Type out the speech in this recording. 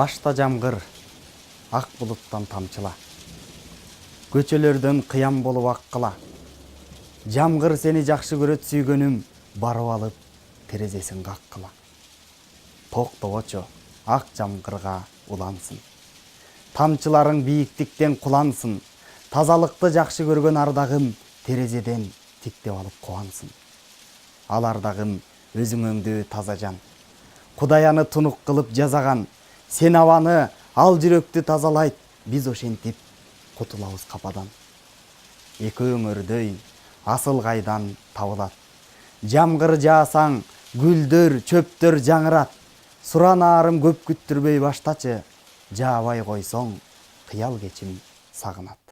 Башта жамгыр, ак булуттан тамчыла. Көчөлөрдөн кыям болуп аккыла. Жамгыр сени жакшы көрөт сүйгөнүм, барып алып терезесин каккыла. Токтобочу, ак жамгырга улансын. Тамчыларың бийиктиктен кулансын. Тазалыкты жакшы көргөн ардагым терезеден тиктеп алып кубансын. Ал ардагым өзүңөңдү таза жан. Кудай аны тунук кылып жазаган. Сен абаны, ал жүрөктү тазалайт. Биз ошентип кутулабыз кападан. Экөөң өрдөй асыл кайдан табылат. Жамгыр жаасаң, гүлдөр, чөптөр жаңырат. Суранаарым көп күттүрбөй баштачы. Жаабай койсоң, кыял кечим сагынат.